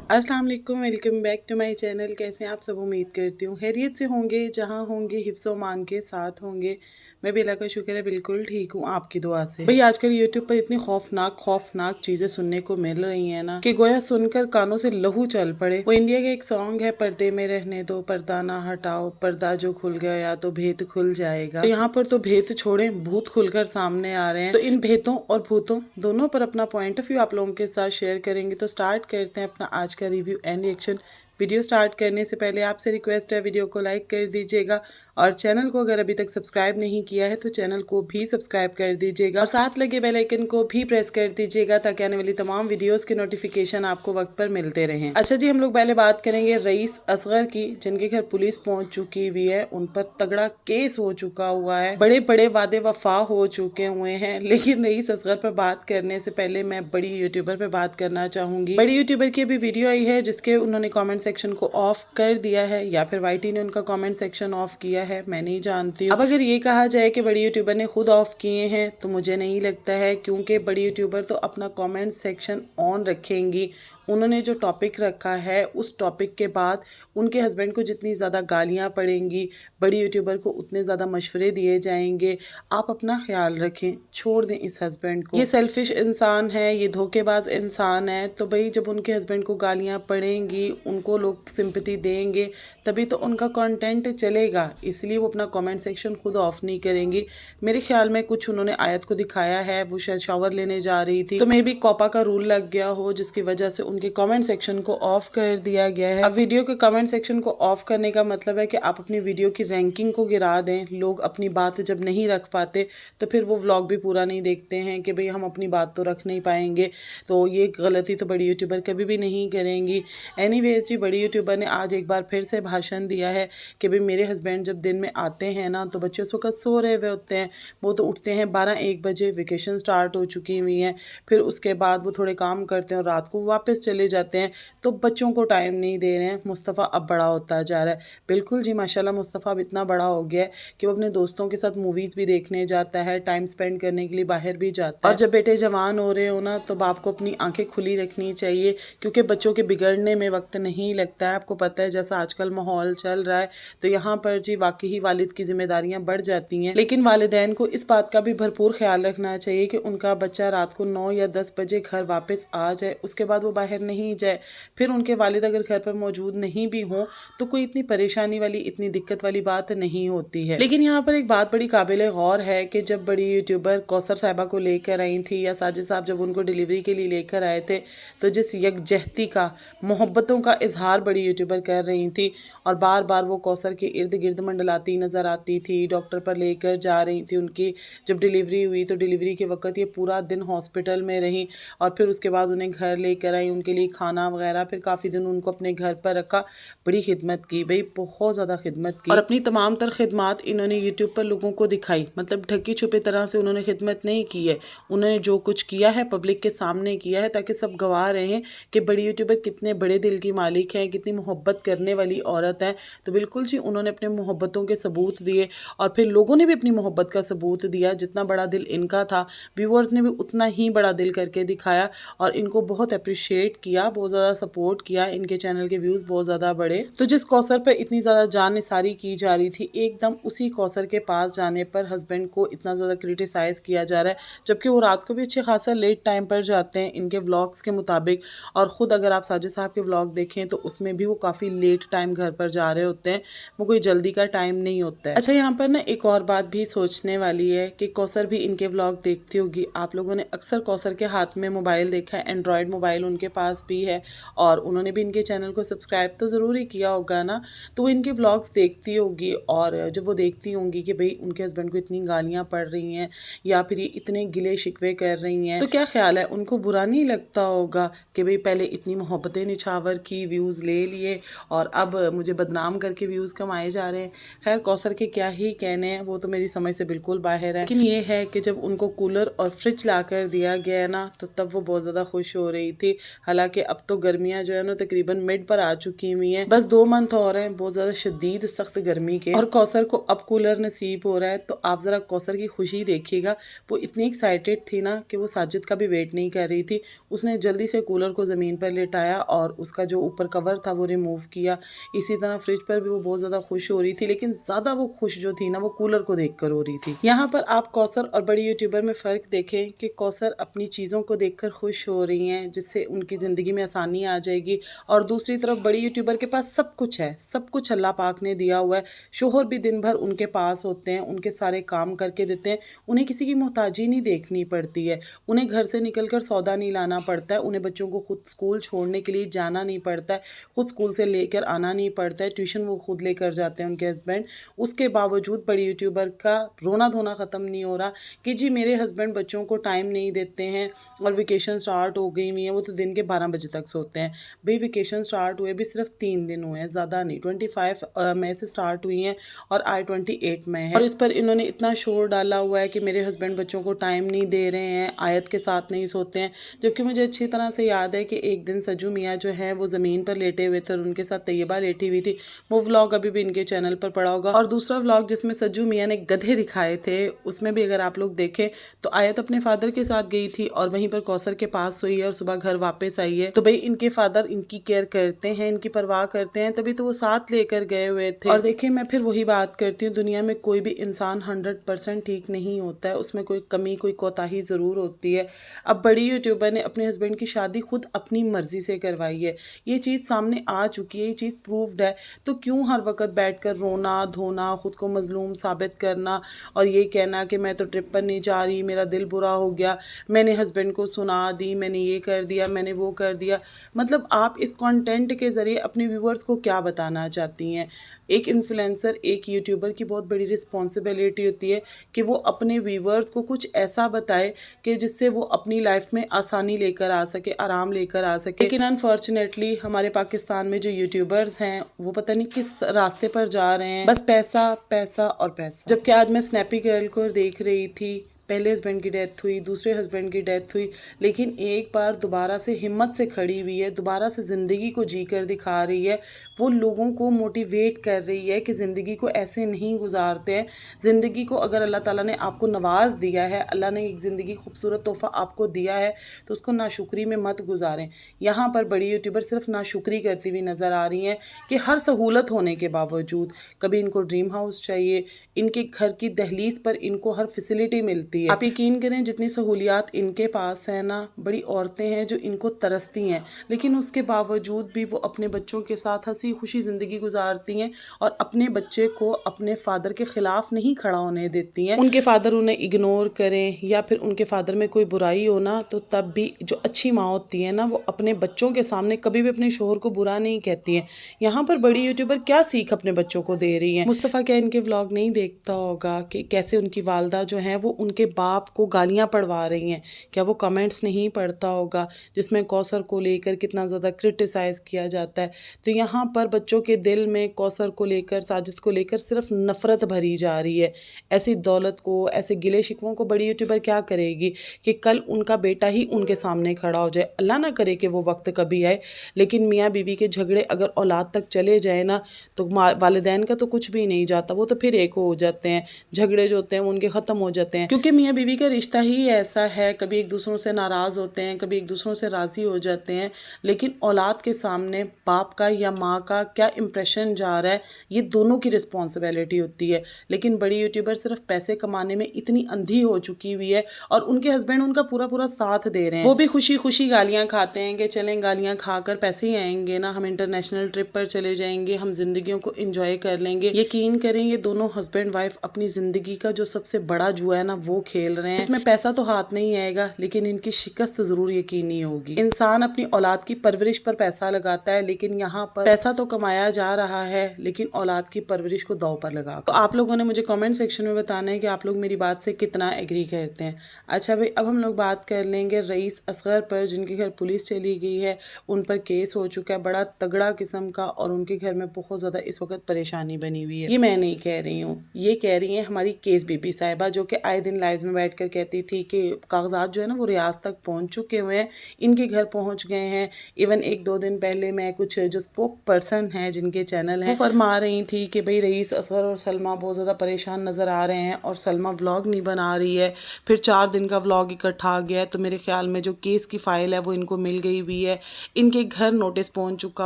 अस्सलाम वालेकुम, welcome back to my channel. कैसे हैं आप सब? उम्मीद करती हूँ खैरियत से होंगे। जहाँ होंगे हिफ्ज़ व मान के साथ होंगे। मैं भी अल्लाह का शुक्र है बिल्कुल ठीक हूँ आपकी दुआ से। भाई आजकल यूट्यूब पर इतनी खौफनाक चीज़ें सुनने को मिल रही हैं ना कि गोया सुनकर कानों से लहू चल पड़े। वो इंडिया का एक सॉन्ग है, पर्दे में रहने दो, पर्दा ना हटाओ, पर्दा जो खुल गया तो भेद खुल जाएगा। तो यहाँ पर तो भेद छोड़े, भूत खुलकर सामने आ रहे हैं। तो इन भेदों और भूतों दोनों पर अपना पॉइंट ऑफ व्यू आप लोगों के साथ शेयर करेंगे। तो स्टार्ट करते हैं अपना आज का review and reaction. Video start करने से पहले आपसे रिक्वेस्ट है, वीडियो को लाइक कर दीजिएगा और चैनल को अगर अभी तक सब्सक्राइब नहीं किया है तो चैनल को भी सब्सक्राइब कर दीजिएगा और साथ लगे बेल आइकन को भी प्रेस कर दीजिएगा ताकि आने वाली तमाम वीडियोस के नोटिफिकेशन आपको वक्त पर मिलते रहें। अच्छा जी, हम लोग पहले बात करेंगे रईस असगर की, जिनके घर पुलिस पहुंच चुकी हुई है। उन पर तगड़ा केस हो चुका हुआ है, बड़े बड़े वादे वफा हो चुके हुए हैं। लेकिन रईस असगर पर बात करने से पहले मैं बड़ी यूट्यूबर पर बात करना चाहूंगी। बड़ी यूट्यूबर की अभी वीडियो आई है जिसके उन्होंने कमेंट सेक्शन को ऑफ कर दिया है, या फिर वाईटी ने उनका कमेंट सेक्शन ऑफ किया है, मैं नहीं जानती हूँ। अब अगर ये कहा जाए कि बड़ी यूट्यूबर ने खुद ऑफ किए हैं तो मुझे नहीं लगता है, क्योंकि बड़ी यूट्यूबर तो अपना कमेंट सेक्शन ऑन रखेंगी। उन्होंने जो टॉपिक रखा है उस टॉपिक के बाद उनके हस्बैंड को जितनी ज़्यादा गालियाँ पड़ेंगी, बड़ी यूट्यूबर को उतने ज़्यादा मशवरे दिए जाएंगे। आप अपना ख्याल रखें, छोड़ दें इस हस्बैंड को। ये सेल्फिश इंसान है, ये धोखेबाज इंसान है। तो भाई जब उनके हस्बैंड को गालियाँ पड़ेंगी, उनको लोग सिंपैथी देंगे, तभी तो उनका कंटेंट चलेगा। इसलिए वो अपना कमेंट सेक्शन खुद ऑफ नहीं करेंगी। मेरे ख्याल में कुछ उन्होंने आयत को दिखाया है, वो शायद शावर लेने जा रही थी, तो मे भी कॉपा का रूल लग गया हो जिसकी वजह से उनके कमेंट सेक्शन को ऑफ कर दिया गया है। अब वीडियो के कमेंट सेक्शन को ऑफ करने का मतलब है कि आप अपनी वीडियो की रैंकिंग को गिरा दें। लोग अपनी बात जब नहीं रख पाते तो फिर वो व्लॉग भी पूरा नहीं देखते हैं कि भाई हम अपनी बात तो रख नहीं पाएंगे। तो ये गलती तो बड़ी यूट्यूबर कभी भी नहीं करेंगी। एनीवेज जी, बड़ी यूट्यूबर ने आज एक बार फिर से भाषण दिया है कि भाई मेरे हस्बैंड जब दिन में आते हैं ना तो बच्चे उस वक्त सो रहे हुए होते हैं। वो तो उठते हैं 12-1 बजे, वेकेशन स्टार्ट हो चुकी हुई हैं। फिर उसके बाद वो थोड़े काम करते हैं और रात को वापस चले जाते हैं, तो बच्चों को टाइम नहीं दे रहे हैं। मुस्तफ़ा अब बड़ा होता जा रहा है। बिल्कुल जी, माशाल्लाह मुस्तफ़ा अब इतना बड़ा हो गया है कि वो अपने दोस्तों के साथ मूवीज़ भी देखने जाता है, टाइम स्पेंड करने के लिए बाहर भी जाता है। और जब बेटे जवान हो रहे हो ना तो बाप को अपनी आंखें खुली रखनी चाहिए, क्योंकि बच्चों के बिगड़ने में वक्त नहीं लगता है। आपको पता है जैसा आजकल माहौल चल रहा है, तो यहाँ पर जी वाकई ही वालिद की जिम्मेदारियां बढ़ जाती हैं। लेकिन वालिदैन को इस बात का भी भरपूर ख्याल रखना चाहिए कि उनका बच्चा रात को 9 या 10 बजे घर वापस आ जाए, उसके बाद वो बाहर नहीं जाए। फिर उनके वालिद अगर घर पर मौजूद नहीं भी हों तो कोई इतनी परेशानी वाली, इतनी दिक्कत वाली बात नहीं होती है। लेकिन यहाँ पर एक बात बड़ी काबिल गौर है कि जब बड़ी यूट्यूबर कौसर साहिबा को लेकर आई थी, या साजिद साहब जब उनको डिलीवरी के लिए लेकर आए थे, तो जिस यकजहती का, मोहब्बतों का इजहार बड़ी यूट्यूबर कर रही थी और बार बार वो कौसर के इर्द गिर्द मंडलाती नज़र आती थी, डॉक्टर पर लेकर जा रही थी। उनकी जब डिलीवरी हुई तो डिलीवरी के वक्त ये पूरा दिन हॉस्पिटल में रही और फिर उसके बाद उन्हें घर लेकर आई, उनके लिए खाना वगैरह, फिर काफ़ी दिन उनको अपने घर पर रखा। बड़ी खिदमत की भाई, बहुत ज़्यादा खिदमत की, और अपनी तमाम तर खिदमत इन्होंने यूट्यूब पर लोगों को दिखाई। मतलब ढकी छुपे तरह से उन्होंने खिदमत नहीं की है। उन्होंने जो कुछ किया है पब्लिक के सामने किया है, ताकि सब गवाह रहे हैं कि बड़ी यूट्यूबर कितने बड़े दिल की मालिक हैं, कितनी मोहब्बत करने वाली औरत है। तो बिल्कुल जी, उन्होंने अपने मोहब्बतों के सबूत दिए और फिर लोगों ने भी अपनी मोहब्बत का सबूत दिया। जितना बड़ा दिल इनका था, व्यूअर्स ने भी उतना ही बड़ा दिल करके दिखाया और इनको बहुत अप्रिशिएट किया, बहुत ज़्यादा सपोर्ट किया। इनके चैनल के व्यूज़ बहुत ज़्यादा बढ़े। तो जिस कौसर पर इतनी ज़्यादा जान निसारी की जा रही थी, एकदम उसी कौसर के पास जाने पर हस्बैंड को इतना ज़्यादा क्रिटिसाइज़ किया जा रहा है, जबकि वो रात को भी अच्छे खासा लेट टाइम पर जाते हैं इनके व्लॉग्स के मुताबिक। और ख़ुद अगर आप साजिद साहब के व्लॉग देखें तो उसमें भी वो काफ़ी लेट टाइम घर पर जा रहे होते हैं, वो कोई जल्दी का टाइम नहीं होता है। अच्छा, यहाँ पर ना एक और बात भी सोचने वाली है कि कौसर भी इनके व्लॉग देखती होगी। आप लोगों ने अक्सर कौसर के हाथ में मोबाइल देखा है, एंड्रॉयड मोबाइल उनके पास भी है और उन्होंने भी इनके चैनल को सब्सक्राइब तो ज़रूर ही किया होगा ना। तो वो इनके व्लॉग्स देखती होगी और जब वो देखती होंगी कि भाई उनके हस्बैंड को इतनी गालियाँ पड़ रही हैं या फिर ये इतने गिले शिकवे कर रही हैं, तो क्या ख्याल है, उनको बुरा नहीं लगता होगा कि भाई पहले इतनी मोहब्बतें निछावर की, व्यूज़ ویوز لے لیے اور اب مجھے بدنام کر کے ویوز کمائے جا رہے ہیں۔ خیر کوثر کے کیا ہی کہنے ہیں، وہ تو میری سمجھ سے بالکل باہر ہے، لیکن یہ ہے کہ جب ان کو کولر اور فریج لا کر دیا گیا نا تو تب وہ بہت زیادہ خوش ہو رہی تھی۔ حالانکہ اب تو گرمیاں جو ہے نا تقریباً مڈ پر آ چکی ہوئی ہیں، بس 2 منتھ اور ہیں بہت زیادہ شدید سخت گرمی کے، اور کوثر کو اب کولر نصیب ہو رہا ہے۔ تو آپ ذرا کوثر کی خوشی دیکھیے گا، وہ اتنی ایکسائٹیڈ تھی نا کہ وہ ساجد کا بھی ویٹ نہیں کر رہی تھی۔ اس نے جلدی سے کولر کو زمین پر لٹایا اور اس کا جو اوپر کور تھا وہ ریموو کیا۔ اسی طرح فریج پر بھی وہ بہت زیادہ خوش ہو رہی تھی، لیکن زیادہ وہ خوش جو تھی نا وہ کولر کو دیکھ کر ہو رہی تھی۔ یہاں پر آپ کوثر اور بڑی یوٹیوبر میں فرق دیکھیں کہ کوثر اپنی چیزوں کو دیکھ کر خوش ہو رہی ہیں جس سے ان کی زندگی میں آسانی آ جائے گی، اور دوسری طرف بڑی یوٹیوبر کے پاس سب کچھ ہے، سب کچھ اللہ پاک نے دیا ہوا ہے۔ شوہر بھی دن بھر ان کے پاس ہوتے ہیں، ان کے سارے کام کر کے دیتے ہیں، انہیں کسی کی محتاجی نہیں دیکھنی پڑتی ہے، انہیں گھر سے نکل کر سودا نہیں لانا پڑتا ہے، انہیں بچوں کو خود اسکول چھوڑنے کے لیے جانا نہیں پڑتا ہے، خود اسکول سے لے کر آنا نہیں پڑتا ہے، ٹیوشن وہ خود لے کر جاتے ہیں ان کے ہسبینڈ۔ اس کے باوجود بڑی یوٹیوبر کا رونا دھونا ختم نہیں ہو رہا کہ جی میرے ہسبینڈ بچوں کو ٹائم نہیں دیتے ہیں اور ویکیشن سٹارٹ ہو گئی ہوئی ہیں، وہ تو دن کے 12 بجے تک سوتے ہیں۔ بھئی ویکیشن سٹارٹ ہوئے بھی صرف 3 دن ہوئے ہیں، زیادہ نہیں، 25 مئی سے سٹارٹ ہوئی ہیں اور آج 28 مئی ہے، اور اس پر انہوں نے اتنا شور ڈالا ہوا ہے کہ میرے ہسبینڈ بچوں کو ٹائم نہیں دے رہے ہیں، آیت کے ساتھ نہیں سوتے ہیں۔ جبکہ مجھے اچھی طرح سے یاد ہے کہ ایک دن سجو میاں جو ہے وہ زمین پر لیٹے ہوئے تھے اور ان کے ساتھ طیبہ لیٹی ہوئی تھی، وہ ولاگ ابھی بھی ان کے چینل پر پڑا ہوگا۔ اور دوسرا ولاگ جس میں سجو میاں نے گدھے دکھائے تھے، اس میں بھی اگر آپ لوگ دیکھیں تو آیت اپنے فادر کے ساتھ گئی تھی اور وہیں پر کوثر کے پاس سوئی ہے اور صبح گھر واپس آئی ہے۔ تو بھئی ان کے فادر ان کی کیئر کرتے ہیں، ان کی پرواہ کرتے ہیں، تبھی تو وہ ساتھ لے کر گئے ہوئے تھے۔ اور دیکھیں میں پھر وہی بات کرتی ہوں، دنیا میں کوئی بھی انسان 100% ٹھیک نہیں ہوتا ہے، اس میں کوئی کمی کوئی کوتاہی ضرور ہوتی ہے۔ اب بڑی یوٹیوبر نے اپنے ہسبینڈ کی شادی خود اپنی مرضی سے کروائی ہے، یہ چیز سامنے آ چکی ہے، یہ چیز پروفڈ ہے، تو کیوں ہر وقت بیٹھ کر رونا دھونا، خود کو مظلوم ثابت کرنا اور یہ کہنا کہ میں تو ٹرپ پر نہیں جا رہی، میرا دل برا ہو گیا، میں نے ہسبینڈ کو سنا دی، میں نے یہ کر دیا، میں نے وہ کر دیا۔ مطلب آپ اس کانٹینٹ کے ذریعے اپنے ویورز کو کیا بتانا چاہتی ہیں؟ ایک انفلوئنسر، ایک یوٹیوبر کی بہت بڑی رسپانسبلٹی ہوتی ہے کہ وہ اپنے ویورز کو کچھ ایسا بتائے کہ جس سے وہ اپنی لائف میں آسانی لے کر آ سکے، آرام لے کر آ سکے۔ لیکن انفارچونیٹلی ہمارے پاکستان میں جو یوٹیوبرز ہیں وہ پتہ نہیں کس راستے پر جا رہے ہیں، بس پیسہ پیسہ اور پیسہ۔ جبکہ آج میں سنیپی گرل کو دیکھ رہی تھی، پہلے ہسبینڈ کی ڈیتھ ہوئی، دوسرے ہسبینڈ کی ڈیتھ ہوئی، لیکن ایک بار دوبارہ سے ہمت سے کھڑی ہوئی ہے، دوبارہ سے زندگی کو جی کر دکھا رہی ہے، وہ لوگوں کو موٹیویٹ کر رہی ہے کہ زندگی کو ایسے نہیں گزارتے ہیں۔ زندگی کو اگر اللہ تعالیٰ نے آپ کو نواز دیا ہے، اللہ نے ایک زندگی خوبصورت تحفہ آپ کو دیا ہے تو اس کو ناشکری میں مت گزاریں۔ یہاں پر بڑی یوٹیوبر صرف ناشکری کرتی ہوئی نظر آ رہی ہیں کہ ہر سہولت ہونے کے باوجود، کبھی ان کو ڈریم ہاؤس چاہیے، ان کے گھر کی دہلیز پر ان کو ہر فیسلٹی ملتی ہے۔ آپ یقین کریں جتنی سہولیات ان کے پاس ہے نا، بڑی عورتیں ہیں جو ان کو ترستی ہیں، لیکن اس کے باوجود بھی وہ اپنے بچوں کے ساتھ ہنسی خوشی زندگی گزارتی ہیں اور اپنے بچے کو اپنے فادر کے خلاف نہیں کھڑا ہونے دیتی ہیں۔ ان کے فادر انہیں اگنور کریں یا پھر ان کے فادر میں کوئی برائی ہو نا، تو تب بھی جو اچھی ماں ہوتی ہے نا وہ اپنے بچوں کے سامنے کبھی بھی اپنے شوہر کو برا نہیں کہتی ہیں۔ یہاں پر بڑی یوٹیوبر کیا سیکھ اپنے بچوں کو دے رہی ہیں؟ مصطفیٰ کیا ان کے ولاگ نہیں دیکھتا ہوگا کہ کیسے ان کی والدہ جو ہیں وہ ان کے باپ کو گالیاں پڑھوا رہی ہیں؟ کیا وہ کمنٹس نہیں پڑھتا ہوگا جس میں کوثر کو لے کر کتنا زیادہ کرٹیسائز کیا جاتا ہے؟ تو یہاں پر بچوں کے دل میں کوثر کو لے کر، ساجد کو لے کر صرف نفرت بھری جا رہی ہے۔ ایسی دولت کو، ایسے گلے شکووں کو بڑی یوٹیوبر کیا کرے گی کہ کل ان کا بیٹا ہی ان کے سامنے کھڑا ہو جائے؟ اللہ نہ کرے کہ وہ وقت کبھی آئے، لیکن میاں بیوی کے جھگڑے اگر اولاد تک چلے جائے نا تو والدین کا تو کچھ بھی نہیں جاتا، وہ تو پھر ایک ہو جاتے ہیں، جھگڑے جو ہوتے ہیں وہ ان کے ختم ہو جاتے ہیں، کیونکہ میاں بیوی کا رشتہ ہی ایسا ہے، کبھی ایک دوسروں سے ناراض ہوتے ہیں، کبھی ایک دوسروں سے راضی ہو جاتے ہیں، لیکن اولاد کے سامنے باپ کا یا ماں کا کیا امپریشن جا رہا ہے یہ دونوں کی رسپانسبلٹی ہوتی ہے۔ لیکن بڑی یوٹیوبر صرف پیسے کمانے میں اتنی اندھی ہو چکی ہوئی ہے اور ان کے ہسبینڈ ان کا پورا پورا ساتھ دے رہے ہیں، وہ بھی خوشی خوشی گالیاں کھاتے ہیں کہ چلیں گالیاں کھا کر پیسے ہی آئیں گے نا، ہم انٹرنیشنل ٹرپ پر چلے جائیں گے، ہم زندگیوں کو انجوائے کر لیں گے۔ یقین کریں یہ دونوں ہسبینڈ وائف اپنی زندگی کا جو سب سے بڑا جوا ہے نا وہ खेल रहे हैं। इसमें पैसा तो हाथ नहीं आएगा, लेकिन इनकी शिकस्त जरूर यकीनी होगी। इंसान अपनी औलाद की परवरिश पर पैसा लगाता है, लेकिन यहाँ पर पैसा तो कमाया जा रहा है, लेकिन औलाद की परवरिश को दांव पर लगा। तो आप लोगों ने मुझे कमेंट सेक्शन में बताना है कि आप लोग मेरी बात से कितना एग्री करते हैं। अच्छा भाई, अब हम लोग बात कर लेंगे रईस असगर पर, जिनके घर पुलिस चली गई है। उन पर केस हो चुका है बड़ा तगड़ा किस्म का, और उनके घर में बहुत ज़्यादा इस वक्त परेशानी बनी हुई है। ये मैं नहीं कह रही हूँ, ये कह रही हैं हमारी केस बीबी साहिबा, जो कि आए दिन लाइव में बैठ कर कहती थी कि कागजात जो है ना वो रियाज तक पहुँच चुके हुए हैं, इनके घर पहुँच गए हैं। इवन 1-2 दिन पहले मैं कुछ जो स्पोक पर्सन हैं जिनके चैनल हैं, वो फरमा रही थी कि भाई रईस असगर और सलमा बहुत ज़्यादा परेशान नज़र आ रहे हैं, और सलमा व्लॉग नहीं बना रही है। फिर 4 दिन का व्लॉग इकट्ठा आ गया है, तो मेरे ख्याल में जो केस की फ़ाइल है वो इनको मिल गई हुई है। इनके घर नोटिस पहुंच चुका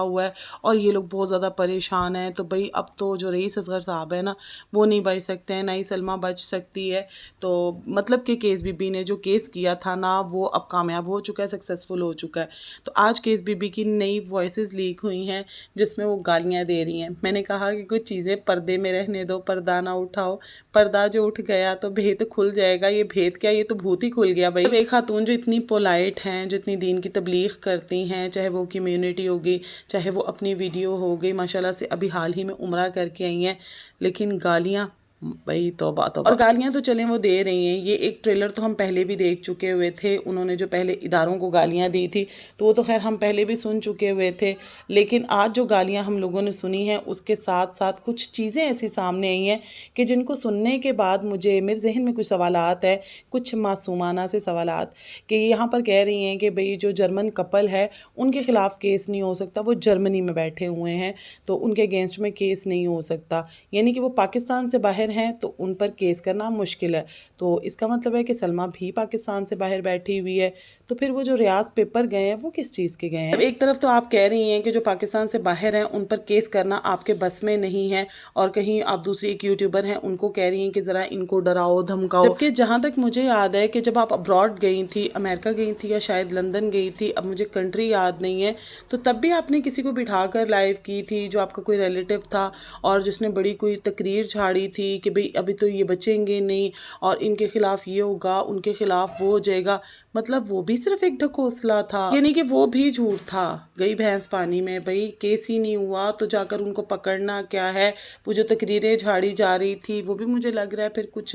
हुआ है, और ये लोग बहुत ज़्यादा परेशान हैं। तो भाई अब तो जो रईस असगर साहब है ना, वो नहीं बच सकते हैं, ना ही सलमा बच सकती है। तो मतलब कि केस बीबी ने जो केस किया था ना, वो अब कामयाब हो चुका है, सक्सेसफुल हो चुका है। तो आज केस बीबी की नई वॉइसेस लीक हुई हैं, जिसमें वो गालियाँ दे रही हैं। मैंने कहा कि कुछ चीज़ें पर्दे में रहने दो, पर्दा ना उठाओ। पर्दा जो उठ गया तो भेद खुल जाएगा। ये भेद क्या, ये तो भूत ही खुल गया भाई। एक खातून जो इतनी पोलाइट हैं, जो इतनी दीन की तबलीग करती हैं, चाहे वो कम्युनिटी होगी, चाहे वो अपनी वीडियो हो गई, माशाल्लाह से अभी हाल ही में उम्रा करके आई हैं, लेकिन गालियाँ, भाई तौबा तौबा। और गालियाँ तो चलें वो दे रही हैं। ये एक ट्रेलर तो हम पहले भी देख चुके हुए थे, उन्होंने जो पहले इदारों को गालियाँ दी थी, तो वो तो खैर हम पहले भी सुन चुके हुए थे। लेकिन आज जो गालियाँ हम लोगों ने सुनी हैं, उसके साथ साथ कुछ चीज़ें ऐसी सामने आई हैं कि जिनको सुनने के बाद मेरे जहन में कुछ सवालात है, कुछ मासूमाना से सवालात, कि यहाँ पर कह रही हैं कि भाई जो जर्मन कपल है उनके ख़िलाफ़ केस नहीं हो सकता, वो जर्मनी में बैठे हुए हैं, तो उनके अगेंस्ट में केस नहीं हो सकता। यानी कि वो पाकिस्तान से बाहर हैं, तो उन पर केस करना मुश्किल है। तो इसका मतलब है कि सलमा भी पाकिस्तान से बाहर बैठी हुई है। तो फिर वो जो रियाज पेपर गए हैं वो किस चीज़ के गए हैं? एक तरफ तो आप कह रही हैं कि जो पाकिस्तान से बाहर हैं उन पर केस करना आपके बस में नहीं है, और कहीं आप दूसरी एक यूट्यूबर हैं उनको कह रही हैं कि ज़रा इनको डराओ धमकाओ। जबकि जहाँ तक मुझे याद है कि जब आप अब्रॉड गई थी, अमेरिका गई थी या शायद लंदन गई थी, अब मुझे कंट्री याद नहीं है, तो तब भी आपने किसी को बिठा कर लाइव की थी, जो आपका कोई रिलेटिव था, और जिसने बड़ी कोई तकरीर झाड़ी थी कि भाई अभी तो ये बचेंगे नहीं, और इनके खिलाफ ये होगा, उनके खिलाफ वो हो जाएगा। मतलब वो भी सिर्फ एक ढकोसला था, यानी कि वो भी झूठ था। गई भैंस पानी में, भाई केस ही नहीं हुआ तो जाकर उनको पकड़ना क्या है। वो जो तकरीरें झाड़ी जा रही थी, वो भी मुझे लग रहा है फिर कुछ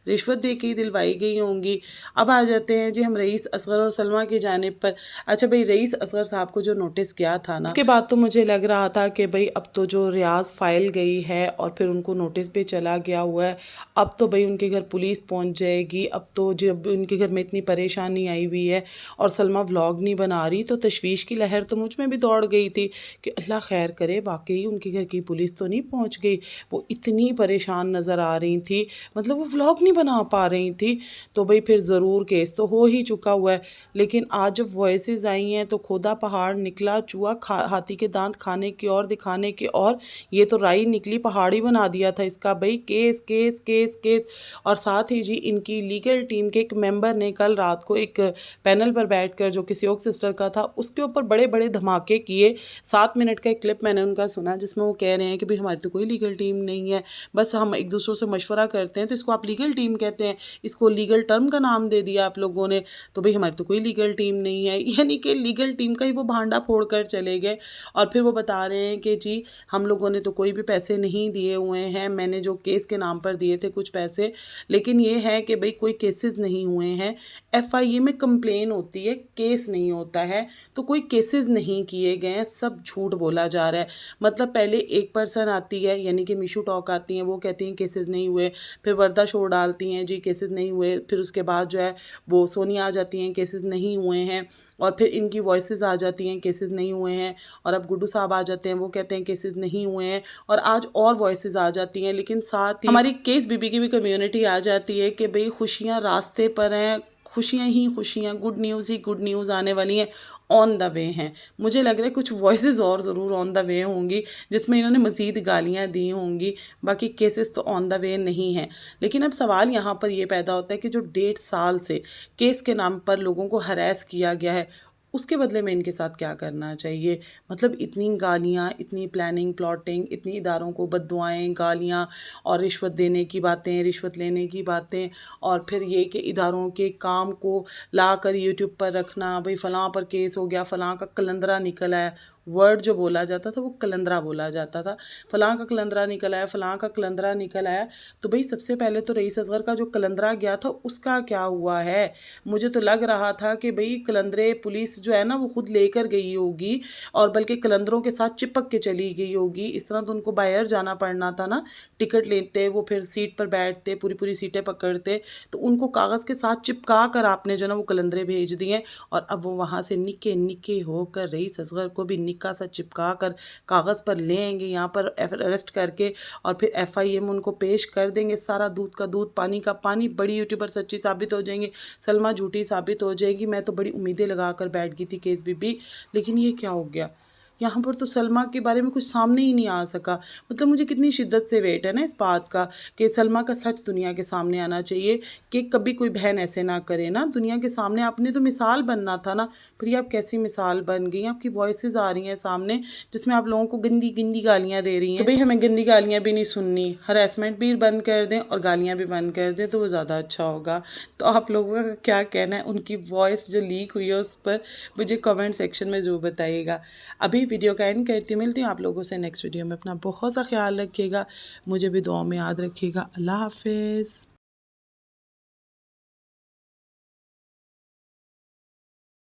रिश्वत दे के ही दिलवाई गई होंगी। अब आ जाते हैं जी हम रईस असगर और सलमा की जानिब पर। अच्छा भाई, रईस असगर साहब को जो नोटिस गया था ना, उसके बाद तो मुझे लग रहा था कि भाई अब तो जो रियाज फाइल गई है और फिर उनको नोटिस पे चला गया हुआ है, अब तो भाई उनके घर पुलिस पहुंच जाएगी। अब तो जब उनके घर में इतनी परेशानी आई हुई है और सलमा व्लॉग नहीं बना रही, तो तशवीश की लहर तो मुझ में भी दौड़ गई थी कि अल्लाह खैर करे, वाकई उनके घर की पुलिस तो नहीं पहुंच गई। वो इतनी परेशान नज़र आ रही थी, मतलब वो व्लॉग नहीं बना पा रही थी। तो भाई फिर ज़रूर केस तो हो ही चुका हुआ है। लेकिन आज जब वॉइसेस आई हैं तो खुदा पहाड़ निकला चूहा, हाथी के दांत खाने की और दिखाने की, और ये तो राई निकली पहाड़ी बना दिया था इसका। भाई केस केस केस केस। और साथ ही जी इनकी लीगल टीम के एक मेंबर ने कल रात को एक पैनल पर बैठकर, जो किसी और सिस्टर का था, उसके ऊपर बड़े बड़े धमाके किए। 7 मिनट का एक क्लिप मैंने उनका सुना, जिसमें वो कह रहे हैं कि भाई हमारी तो कोई लीगल टीम नहीं है, बस हम एक दूसरों से मशवरा करते हैं, तो इसको आप लीगल टीम कहते हैं, इसको लीगल टर्म का नाम दे दिया आप लोगों ने, तो भाई हमारी तो कोई लीगल टीम नहीं है। यानी कि लीगल टीम का ही वो भांडा फोड़ कर चले गए। और फिर वो बता रहे हैं कि जी हम लोगों ने तो कोई भी पैसे नहीं दिए हुए हैं, मैंने जो केस के नाम पर दिए थे कुछ पैसे, लेकिन ये है कि भाई कोई केसेस नहीं हुए हैं। FIA में कंप्लेन होती है, केस नहीं होता है, तो कोई केसेस नहीं किए गए हैं, सब झूठ बोला जा रहा है। मतलब पहले एक पर्सन आती है, यानी कि मीशू टॉक आती हैं, वो कहती हैं केसेस नहीं हुए, फिर वर्दा शो डालती हैं जी केसेस नहीं हुए, फिर उसके बाद जो है वो सोनिया आ जाती हैं केसेस नहीं हुए हैं, और फिर इनकी वॉइसेस आ जाती हैं केसेस नहीं हुए हैं, और अब गुड्डू साहब आ जाते हैं, वो कहते हैं केसेस नहीं हुए हैं, और आज और वॉइसेस आ जाती हैं। लेकिन साथ ही हमारी केस बीबी की भी कम्युनिटी आ जाती है कि भाई खुशियाँ रास्ते पर हैं, खुशियाँ ही खुशियाँ, गुड न्यूज़ ही गुड न्यूज़ आने वाली हैं, ऑन द वे हैं। मुझे लग रहा है कुछ वॉइसेस और ज़रूर ऑन द वे होंगी, जिसमें इन्होंने मज़ीद गालियाँ दी होंगी, बाकी केसेस तो ऑन द वे नहीं हैं। लेकिन अब सवाल यहाँ पर ये पैदा होता है कि जो 1.5 साल से केस के नाम पर लोगों को हरास किया गया है, اس کے بدلے میں ان کے ساتھ کیا کرنا چاہیے؟ مطلب اتنی گالیاں، اتنی پلاننگ پلاٹنگ، اتنی اداروں کو بد دعائیں، گالیاں اور رشوت دینے کی باتیں، رشوت لینے کی باتیں، اور پھر یہ کہ اداروں کے کام کو لا کر یوٹیوب پر رکھنا، بھئی فلاں پر کیس ہو گیا، فلاں کا کلندرہ نکل آیا۔ ورڈ جو بولا جاتا تھا وہ کلندرہ بولا جاتا تھا، فلاں کا کلندرہ نکل آیا، فلاں کا کلندرہ نکل آیا۔ تو بھئی سب سے پہلے تو رئیس اصغر کا جو کلندرہ گیا تھا اس کا کیا ہوا ہے؟ مجھے تو لگ رہا تھا کہ بھئی کلندرے پولیس جو ہے نا وہ خود لے کر گئی ہوگی، اور بلکہ کلندروں کے ساتھ چپک کے چلی گئی ہوگی۔ اس طرح تو ان کو باہر جانا پڑنا تھا نا، ٹکٹ لیتے، وہ پھر سیٹ پر بیٹھتے، پوری پوری سیٹیں پکڑتے، تو ان کو کاغذ کے ساتھ چپکا کر آپ نے جو نا وہ کلندرے بھیج دیے، اور اب وہ وہاں سے نکے نکے ہو کر رئیس اصغر کو بھی نکا سا چپکا کر کاغذ پر لے آئیں گے، یہاں پر اریسٹ کر کے، اور پھر FIM ان کو پیش کر دیں گے۔ سارا دودھ کا دودھ، پانی کا پانی، بڑی یوٹیوبر سچی ثابت ہو جائیں گی، سلمہ جھوٹی ثابت ہو جائے گی۔ میں تو بڑی امیدیں لگا کر بیٹھ گئی تھی کیس بی، لیکن یہ کیا ہو گیا؟ یہاں پر تو سلمہ کے بارے میں کچھ سامنے ہی نہیں آ سکا۔ مطلب مجھے کتنی شدت سے ویٹ ہے نا اس بات کا کہ سلمہ کا سچ دنیا کے سامنے آنا چاہیے، کہ کبھی کوئی بہن ایسے نہ کرے نا دنیا کے سامنے۔ آپ نے تو مثال بننا تھا نا، پھر یہ آپ کیسی مثال بن گئی؟ آپ کی وائسز آ رہی ہیں سامنے جس میں آپ لوگوں کو گندی گندی گالیاں دے رہی ہیں۔ تو بھئی ہمیں گندی گالیاں بھی نہیں سننی، ہراسمنٹ بھی بند کر دیں اور گالیاں بھی بند کر دیں تو وہ زیادہ اچھا ہوگا۔ تو آپ لوگوں کا کیا کہنا ہے؟ ان کی وائس جو لیک ہوئی ہے اس پر مجھے کمنٹ سیکشن میں ضرور بتائیے گا۔ ابھی ویڈیو کا اینڈ کرتی ہوں، ملتی ہوں آپ لوگوں سے نیکسٹ ویڈیو میں۔ اپنا بہت سا خیال رکھیے گا، مجھے بھی دعاؤں میں یاد رکھیے گا۔ اللہ حافظ۔